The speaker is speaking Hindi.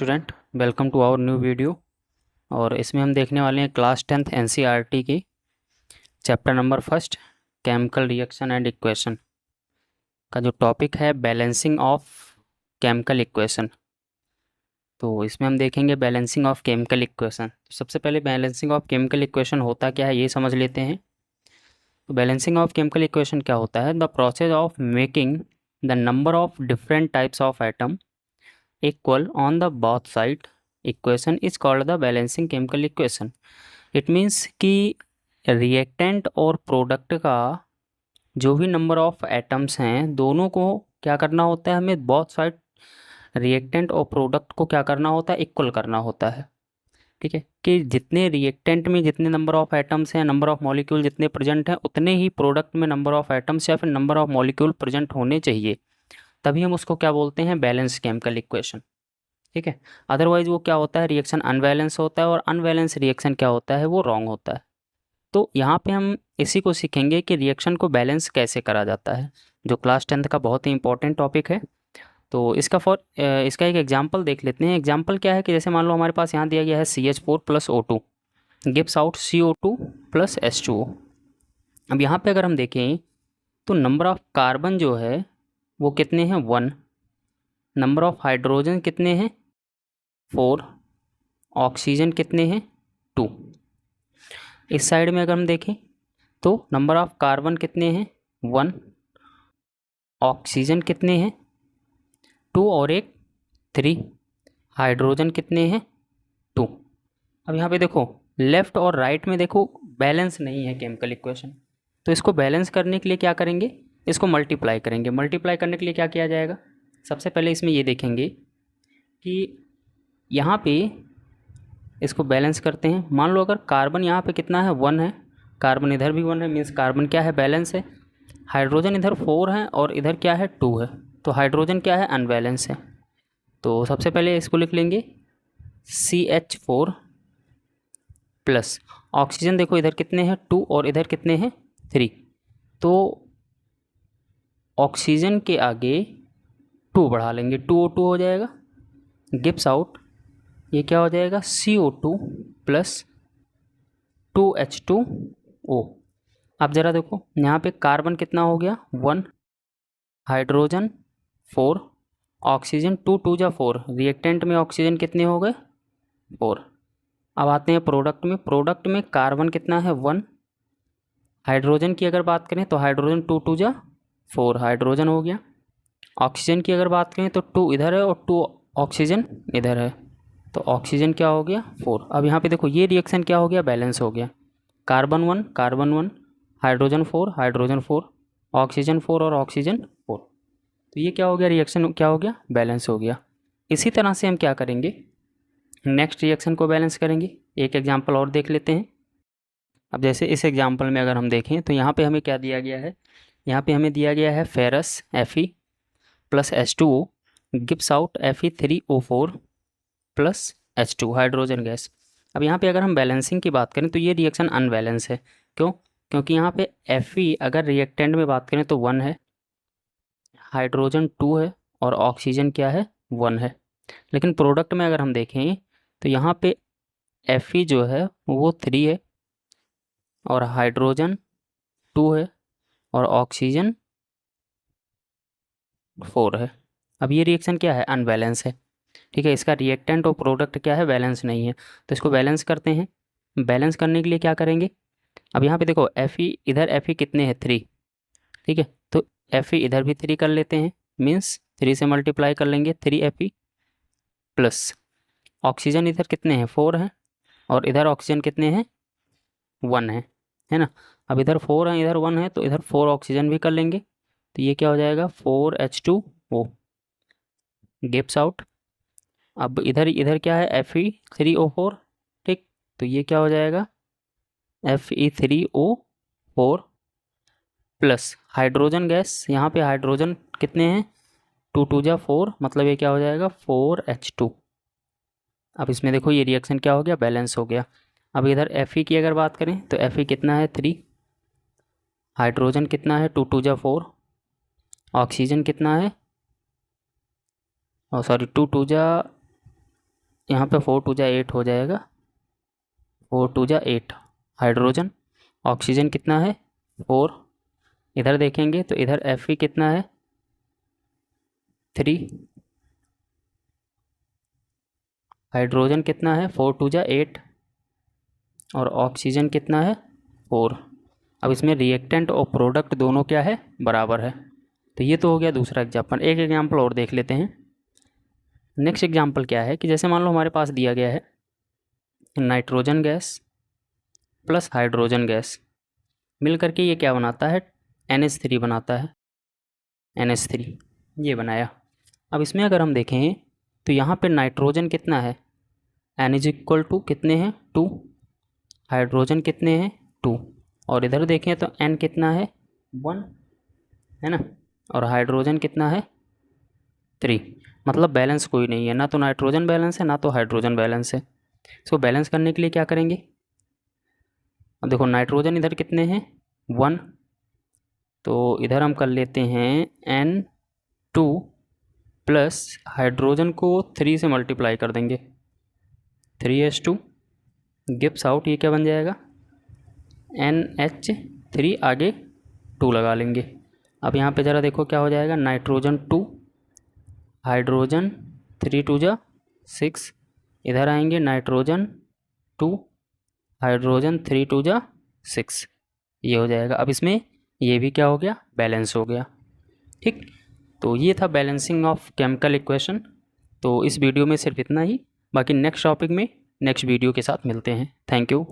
Student, welcome to our new video. और इसमें हम देखने वाले हैं क्लास 10th एनसीईआरटी की chapter number first chemical reaction and equation का जो टॉपिक है बैलेंसिंग ऑफ केमिकल इक्वेशन। तो इसमें हम देखेंगे बैलेंसिंग ऑफ केमिकल इक्वेशन। तो सबसे पहले बैलेंसिंग ऑफ केमिकल इक्वेशन होता क्या है ये समझ लेते हैं। तो बैलेंसिंग ऑफ केमिकल इक्वेशन क्या होता है? The process of making the number of different types of atom equal on the both side equation is called the balancing chemical equation. It means कि रिएक्टेंट और प्रोडक्ट का जो भी नंबर ऑफ एटम्स हैं दोनों को क्या करना होता है, हमें बोथ साइड रिएक्टेंट और प्रोडक्ट को क्या करना होता है, इक्वल करना होता है। ठीक है कि जितने रिएक्टेंट में जितने नंबर ऑफ एटम्स हैं, नंबर ऑफ मॉलिक्यूल जितने प्रेजेंट हैं, उतने ही प्रोडक्ट में नंबर ऑफ एटम्स या फिर नंबर ऑफ मॉलिक्यूल प्रेजेंट होने चाहिए, तभी हम उसको क्या बोलते हैं, बैलेंस केमिकल इक्वेशन। ठीक है, अदरवाइज वो क्या होता है, रिएक्शन अनबैलेंस होता है, और अनबैलेंस रिएक्शन क्या होता है, वो रॉन्ग होता है। तो यहाँ पे हम इसी को सीखेंगे कि रिएक्शन को बैलेंस कैसे करा जाता है, जो क्लास 10th का बहुत ही इंपॉर्टेंट टॉपिक है। तो इसका एक एग्जांपल देख लेते हैं। एग्जांपल क्या है कि जैसे मान लो हमारे पास यहाँ दिया गया है CH4 plus O2 gives out CO2 plus H2O। अब यहाँ पे अगर हम देखें तो नंबर ऑफ कार्बन जो है वो कितने हैं, 1। नंबर ऑफ हाइड्रोजन कितने हैं, 4। ऑक्सीजन कितने हैं, 2। इस साइड में अगर हम देखें तो नंबर ऑफ कार्बन कितने हैं, 1। ऑक्सीजन कितने हैं, 2 और एक 3। हाइड्रोजन कितने हैं, 2। अब यहाँ पे देखो लेफ़्ट और राइट में देखो बैलेंस नहीं है केमिकल इक्वेशन। तो इसको बैलेंस करने के लिए क्या करेंगे, इसको मल्टीप्लाई करेंगे। मल्टीप्लाई करने के लिए क्या किया जाएगा, सबसे पहले इसमें ये देखेंगे कि यहाँ पे इसको बैलेंस करते हैं। मान लो अगर कार्बन यहाँ पे कितना है, 1 है, कार्बन इधर भी 1 है, मीन्स कार्बन क्या है, बैलेंस है। हाइड्रोजन इधर 4 है और इधर क्या है, 2 है, तो हाइड्रोजन क्या है, अनबैलेंस है। तो सबसे पहले इसको लिख लेंगे CH4 प्लस ऑक्सीजन, देखो इधर कितने हैं, 2 और इधर कितने हैं, 3। तो ऑक्सीजन के आगे 2 बढ़ा लेंगे, 2O2 हो जाएगा। गिव्स आउट, ये क्या हो जाएगा, CO2 प्लस 2H2O। अब ज़रा देखो यहाँ पे कार्बन कितना हो गया, 1, हाइड्रोजन 4, ऑक्सीजन 2, 2 जा 4। रिएक्टेंट में ऑक्सीजन कितने हो गए, 4। अब आते हैं प्रोडक्ट में। प्रोडक्ट में कार्बन कितना है, 1। हाइड्रोजन की अगर बात करें तो हाइड्रोजन 2, 2 जा 4, हाइड्रोजन हो गया। ऑक्सीजन की अगर बात करें तो 2 इधर है और 2 ऑक्सीजन इधर है, तो ऑक्सीजन क्या हो गया, 4। अब यहाँ पे देखो ये रिएक्शन क्या हो गया, बैलेंस हो गया। Carbon 1 carbon 1, hydrogen 4 hydrogen 4, oxygen 4 और ऑक्सीजन 4। तो ये क्या हो गया, रिएक्शन क्या हो गया, बैलेंस हो गया। इसी तरह से हम क्या करेंगे, नेक्स्ट रिएक्शन को बैलेंस करेंगे। एक एग्जांपल और देख लेते हैं। अब जैसे इस एग्जांपल में अगर हम देखें तो यहाँ पे हमें क्या दिया गया है, यहाँ पे हमें दिया गया है ferrous Fe plus H2O gives out Fe3O4 plus H2 hydrogen gas. अब यहाँ पे अगर हम बैलेंसिंग की बात करें तो ये रिएक्शन अनबैलेंस है। क्यों? क्योंकि यहाँ पे Fe अगर रिएक्टेंट में बात करें तो 1 है, हाइड्रोजन 2 है और ऑक्सीजन क्या है, 1 है। लेकिन प्रोडक्ट में अगर हम देखें तो यहाँ पे Fe जो है वो 3 है और हाइड्रोजन 2 है और ऑक्सीजन 4 है। अब ये रिएक्शन क्या है, अनबैलेंस है। ठीक है, इसका रिएक्टेंट और प्रोडक्ट क्या है, बैलेंस नहीं है। तो इसको बैलेंस करते हैं। बैलेंस करने के लिए क्या करेंगे, अब यहाँ पे देखो Fe इधर Fe कितने हैं, 3। ठीक है, तो Fe इधर भी 3 कर लेते हैं, मीन्स 3 से मल्टीप्लाई कर लेंगे, 3Fe प्लस ऑक्सीजन इधर कितने हैं, 4 हैं और इधर ऑक्सीजन कितने हैं, 1 है ना। अब इधर 4 हैं इधर 1 है, तो इधर 4 ऑक्सीजन भी कर लेंगे। तो ये क्या हो जाएगा, 4H2O गिव्स आउट। अब इधर इधर क्या है, Fe3O4। ठीक, तो ये क्या हो जाएगा, Fe3O4 प्लस हाइड्रोजन गैस। यहाँ पे हाइड्रोजन कितने हैं, 2, 2 जा 4, मतलब ये क्या हो जाएगा, 4H2। अब इसमें देखो ये रिएक्शन क्या हो गया, बैलेंस हो गया। अब इधर Fe की अगर बात करें तो Fe कितना है, 3। हाइड्रोजन कितना है, 2, 2 जा 4। ऑक्सीजन कितना है, सॉरी 2, 2 जा यहाँ पे 4 2 जा 8 हो जाएगा, 4 2 जा 8 हाइड्रोजन। ऑक्सीजन कितना है 4, इधर देखेंगे तो इधर Fe कितना है 3, हाइड्रोजन कितना है 4 2 जा 8 और ऑक्सीजन कितना है 4। अब इसमें रिएक्टेंट और प्रोडक्ट दोनों क्या है बराबर है। तो ये तो हो गया दूसरा एग्जाम्पल। एक एग्जाम्पल और देख लेते हैं। नेक्स्ट एग्जाम्पल क्या है कि जैसे मान लो हमारे पास दिया गया है nitrogen gas plus hydrogen gas मिल करके ये क्या बनाता है NH3 बनाता है, NH3 ये बनाया। अब इसमें अगर हम देखें तो यहाँ पे नाइट्रोजन कितना है N=2 कितने हैं 2, हाइड्रोजन कितने हैं 2 और इधर देखें तो N कितना है 1 है ना, और हाइड्रोजन कितना है 3। मतलब बैलेंस कोई नहीं है, ना तो नाइट्रोजन बैलेंस है ना तो हाइड्रोजन बैलेंस है। इसको बैलेंस करने के लिए क्या करेंगे, अब देखो नाइट्रोजन इधर कितने हैं 1, तो इधर हम कर लेते हैं N2 प्लस हाइड्रोजन को 3 से मल्टीप्लाई कर देंगे 3s2 गिव्स आउट, ये क्या बन जाएगा NH3 आगे 2 लगा लेंगे। अब यहाँ पे ज़रा देखो क्या हो जाएगा नाइट्रोजन 2 हाइड्रोजन 3 2 जा 6, इधर आएंगे नाइट्रोजन 2 हाइड्रोजन 3 2 जा 6, ये हो जाएगा। अब इसमें ये भी क्या हो गया बैलेंस हो गया। ठीक, तो ये था बैलेंसिंग ऑफ केमिकल इक्वेशन। तो इस वीडियो में सिर्फ इतना ही, बाकी नेक्स्ट टॉपिक में नेक्स्ट वीडियो के साथ मिलते हैं। Thank you.